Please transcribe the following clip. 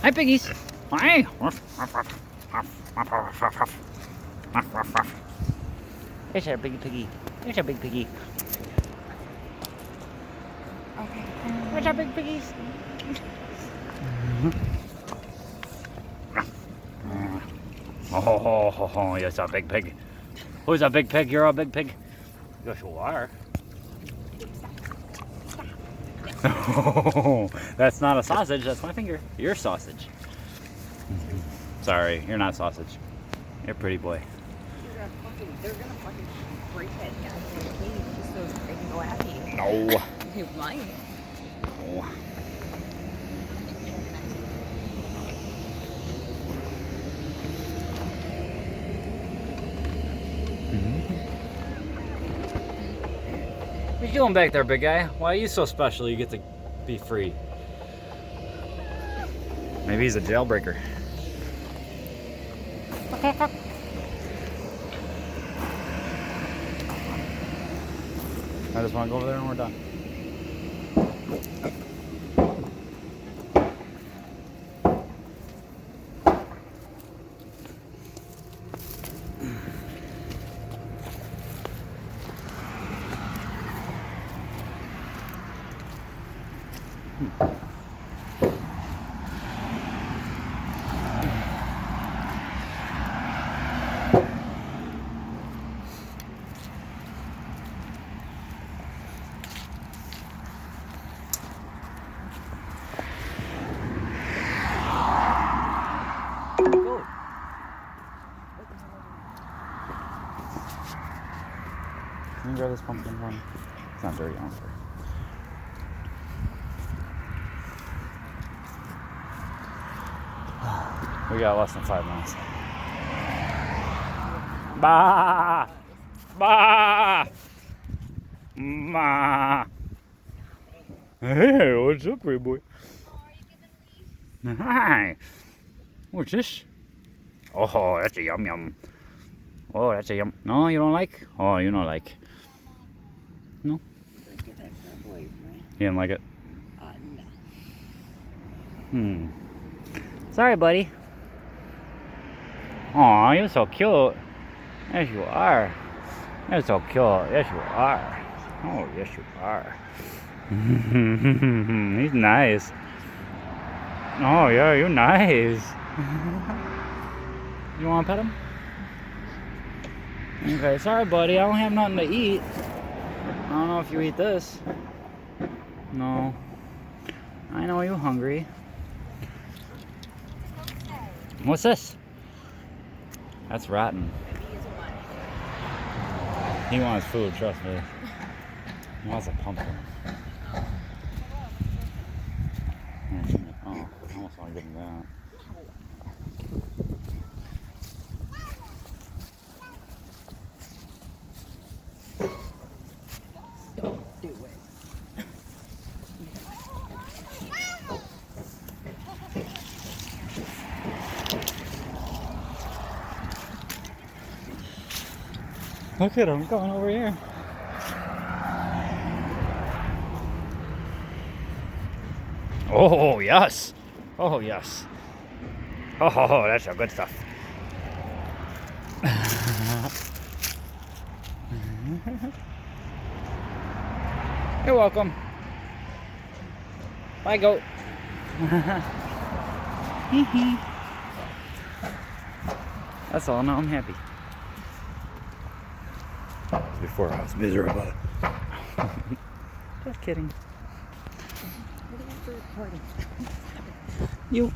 Hi, piggies. Hi. There's our big piggy. There's our big piggy. Okay. Where's our big piggies? Oh, yes, a big pig. Who's a big pig? You're a big pig. Yes, you are. Oh, that's not a sausage. That's my finger. You're sausage. Sorry, you're not sausage. You're a pretty boy. They're gonna fucking break that goddamn cage just so they can go after you. No. They might. No. What you doing back there, big guy? Why are you so special you get to be free? Maybe he's a jailbreaker. I just want to go over there and we're done. Go. Can you grab this pumpkin for me? It's not dirty, I don't care. We got less than 5 minutes. Bah! Bah! Ma! Hey, what's up, pretty boy? Hi! What's this? Oh, that's a yum yum. Oh, that's a yum. No, you don't like? Oh, you don't like. No? Get that crap away from me. You didn't like it? No. Sorry, buddy. Aw, you're so cute. Yes, you are. You're so cute. Yes, you are. Oh, yes, you are. He's nice. Oh, yeah, you're nice. You want to pet him? Okay, sorry, buddy. I don't have nothing to eat. I don't know if you eat this. No. I know you're hungry. What's this? That's rotten. He wants food, trust me. He wants a pumpkin. Oh, I almost want to give him that. Don't do it. Look at him going over here. Oh, yes. Oh, yes. Oh, that's some good stuff. You're welcome. Bye, goat. That's all. Now I'm happy. Before I was miserable. Just kidding. Look at that bird party. You.